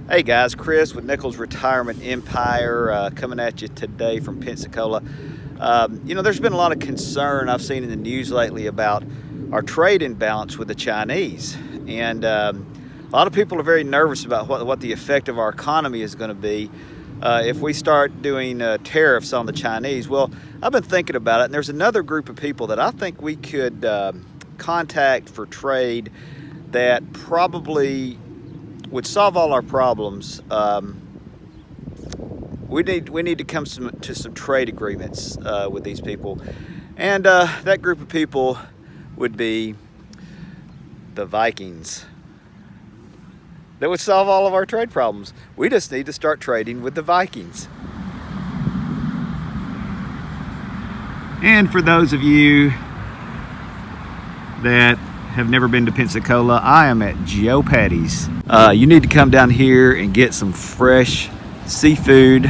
Hey guys, Chris with Nichols Retirement Empire coming at you today from Pensacola. There's been a lot of concern I've seen in the news lately about our trade imbalance with the Chinese. And a lot of people are very nervous about what the effect of our economy is going to be if we start doing tariffs on the Chinese. Well, I've been thinking about it, and there's another group of people that I think we could contact for trade that probably would solve all our problems. We need to come to some trade agreements with these people, and that group of people would be the Vikings. That would solve all of our trade problems. We just need to start trading with the Vikings. And for those of you that have never been to Pensacola, I am at Joe Patti's. You need to come down here and get some fresh seafood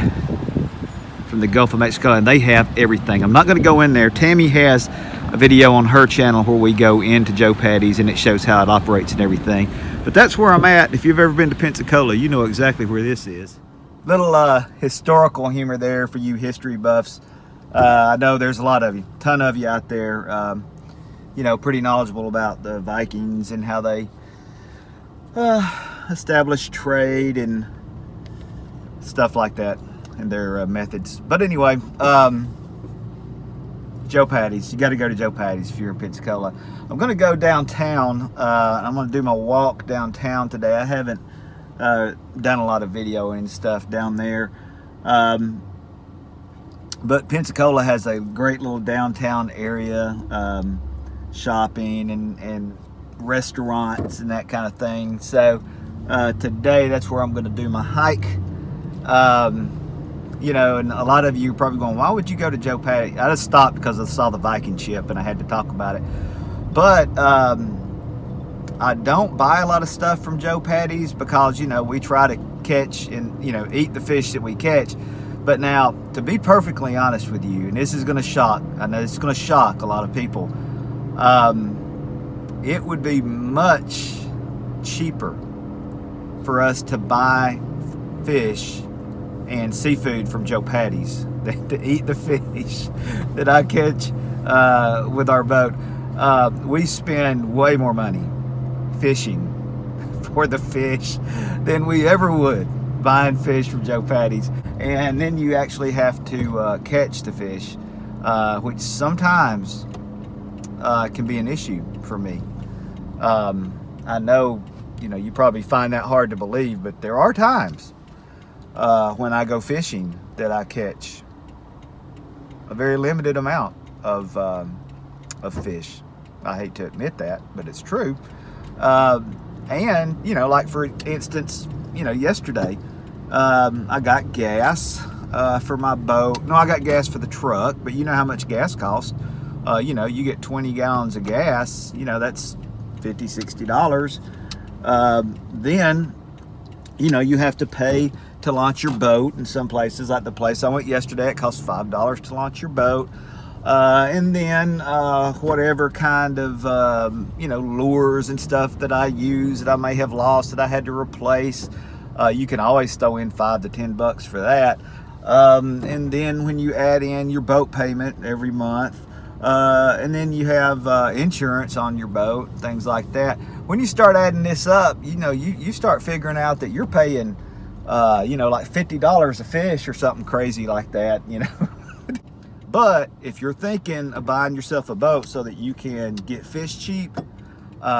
from the Gulf of Mexico, and they have everything. I'm not going to go in there. Tammy has a video on her channel where we go into Joe Patti's and it shows how it operates and everything. But that's where I'm at. If you've ever been to Pensacola, you know exactly where this is. Little historical humor there for you history buffs. I know there's a lot of you, ton of you out there. Pretty knowledgeable about the Vikings and how they established trade and stuff like that and their methods. But anyway, Joe Patti's. You got to go to Joe Patti's if you're in Pensacola. I'm going to go downtown. I'm going to do my walk downtown today. I haven't done a lot of video and stuff down there. But Pensacola has a great little downtown area. Shopping and restaurants and that kind of thing. So today that's where I'm going to do my hike. And a lot of you are probably going, why would you go to Joe Patti's? I just stopped because I saw the Viking ship and I had to talk about it. But I don't buy a lot of stuff from Joe Patti's because we try to catch and eat the fish that we catch. But now, to be perfectly honest with you, and this is going to shock, I know it's going to shock a lot of people. It would be much cheaper for us to buy fish and seafood from Joe Patti's than to eat the fish that I catch with our boat. We spend way more money fishing for the fish than we ever would buying fish from Joe Patti's. And then you actually have to catch the fish, which sometimes can be an issue for me. I know, you probably find that hard to believe, but there are times when I go fishing that I catch a very limited amount of fish. I hate to admit that, but it's true. And like for instance, yesterday I got gas for my boat. No, I got gas for the truck, but you know how much gas costs. You get 20 gallons of gas, that's $50, $60. Then, you have to pay to launch your boat. In some places, like the place I went yesterday, it costs $5 to launch your boat. And then whatever kind of, lures and stuff that I use that I may have lost that I had to replace, you can always throw in $5 to $10 for that. And then when you add in your boat payment every month, and then you have insurance on your boat, things like that. When you start adding this up, you start figuring out that you're paying, like $50 a fish or something crazy like that, But if you're thinking of buying yourself a boat so that you can get fish cheap,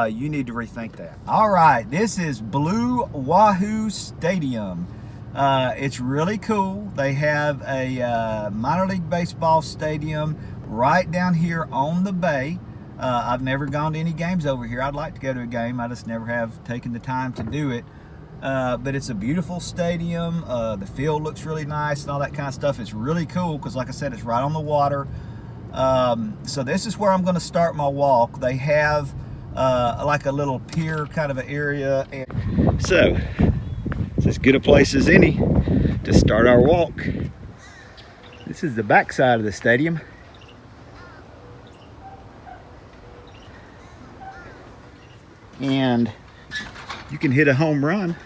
you need to rethink that. All right, this is Blue Wahoo Stadium. It's really cool. They have a minor league baseball stadium right down here on the bay. I've never gone to any games over here. I'd like to go to a game. I just never have taken the time to do it. But it's a beautiful stadium. The field looks really nice and all that kind of stuff. It's really cool because, like I said, it's right on the water. So this is where I'm going to start my walk. They have like a little pier kind of an area. So it's as good a place as any to start our walk. This is the back side of the stadium. And you can hit a home run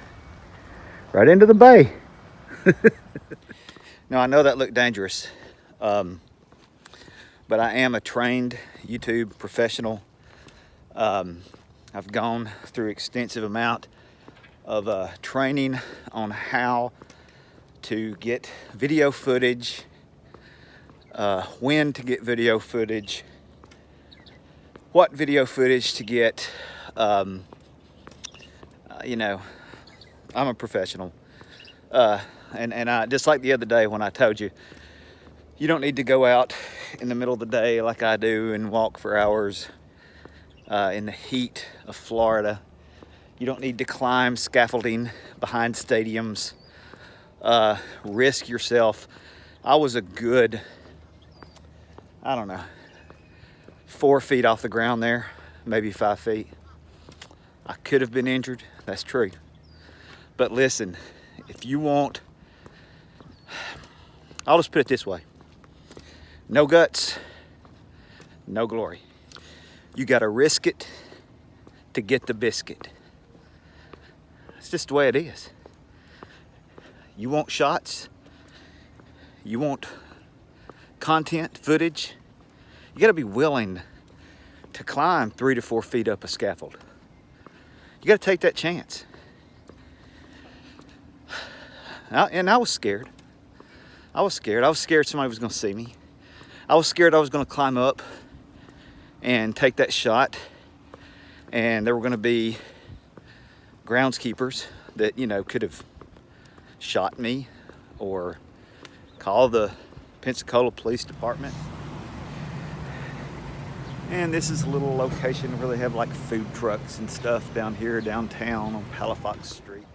right into the bay. Now I know that looked dangerous, but I am a trained YouTube professional. I've gone through extensive amount of training on how to get video footage, when to get video footage, what video footage to get. You know, I'm a professional. And I, just like the other day when I told you, you don't need to go out in the middle of the day like I do and walk for hours in the heat of Florida. You don't need to climb scaffolding behind stadiums, risk yourself. I was a good, I don't know, 4 feet off the ground there, maybe 5 feet. I could have been injured, that's true. But listen, if you want, I'll just put it this way. No guts, no glory. You gotta risk it to get the biscuit. It's just the way it is. You want shots, you want content, footage, you gotta be willing to climb 3 to 4 feet up a scaffold. You gotta take that chance. And I was scared. I was scared somebody was gonna see me. I was scared I was gonna climb up and take that shot, and there were gonna be groundskeepers that, you know, could have shot me or called the Pensacola Police Department. And this is a little location where they have like food trucks and stuff down here downtown on Palafox Street.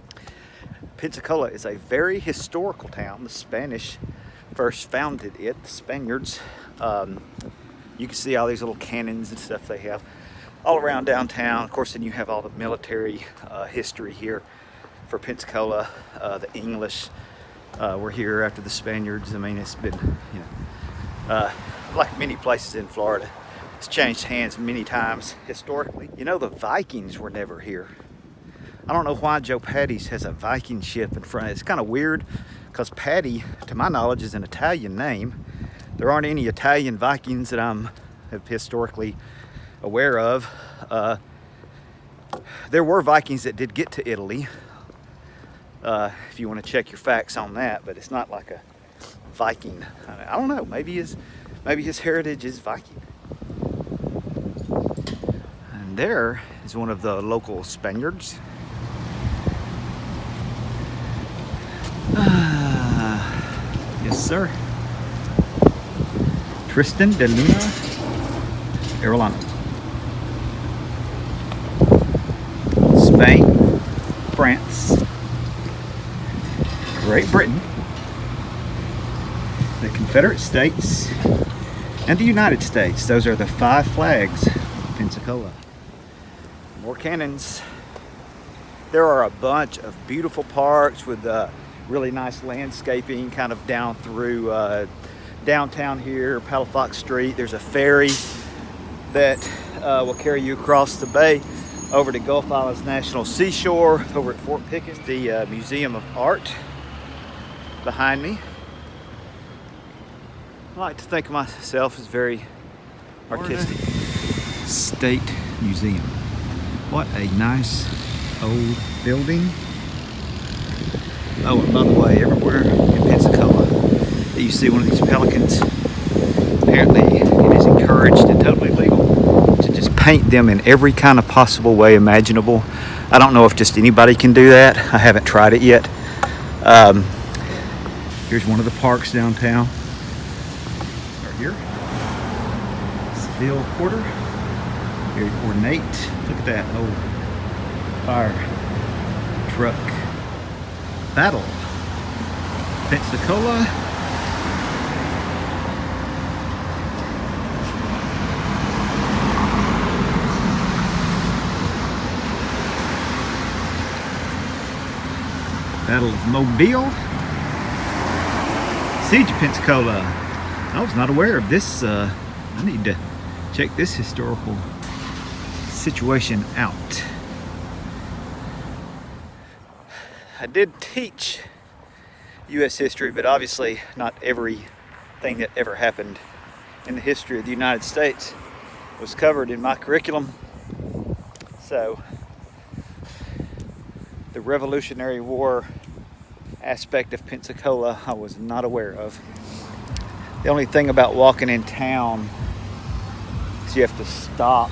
Pensacola is a very historical town. The Spanish first founded it, the Spaniards. You can see all these little cannons and stuff they have all around downtown. Of course, then you have all the military history here for Pensacola. The English were here after the Spaniards. I mean, it's been, you know, like many places in Florida, it's changed hands many times historically. You know, the Vikings were never here. I don't know why Joe Patti's has a Viking ship in front. It's kind of weird because Patti, to my knowledge, is an Italian name. There aren't any Italian Vikings that I'm historically aware of. There were Vikings that did get to Italy, if you want to check your facts on that, but it's not like a Viking. I don't know, maybe his heritage is Viking. And there is one of the local Spaniards. Yes, sir. Tristan de Luna Arellano. Spain, France, Great Britain, the Confederate States, and the United States. Those are the 5 flags of Pensacola. More cannons. There are a bunch of beautiful parks with really nice landscaping kind of down through downtown here, Palafox Street. There's a ferry that will carry you across the bay over to Gulf Islands National Seashore over at Fort Pickens. The Museum of Art behind me. I like to think of myself as very artistic. State Museum. What a nice old building. Oh, and by the way, everywhere in Pensacola that you see one of these pelicans, apparently it is encouraged and totally legal to just paint them in every kind of possible way imaginable. I don't know if just anybody can do that. I haven't tried it yet. Here's one of the parks downtown. Right here. Seville Quarter. Very ornate. Look at that old fire truck. Battle. Pensacola. Battle of Mobile. Siege of Pensacola. I was not aware of this. I need to check this historical situation out. I did teach U.S. history, but obviously not everything that ever happened in the history of the United States was covered in my curriculum. So the Revolutionary War aspect of Pensacola I was not aware of. The only thing about walking in town is you have to stop.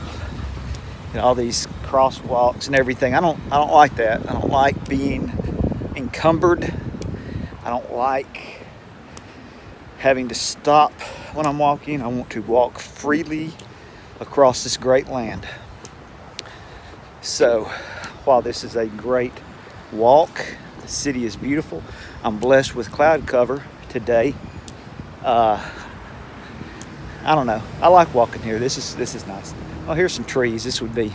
All these crosswalks and everything. I don't like that. I don't like being encumbered. I don't like having to stop when I'm walking. I want to walk freely across this great land. So while this is a great walk, the city is beautiful. I'm blessed with cloud cover today. I don't know. I like walking here. This is nice. Oh, here's some trees. This would be.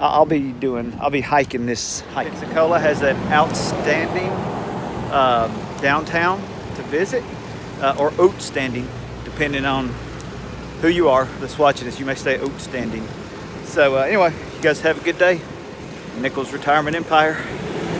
I'll be hiking this hike. Pensacola has an outstanding downtown to visit, or outstanding, depending on who you are that's watching this. You may say outstanding. So anyway, you guys have a good day. Nichols Retirement Empire.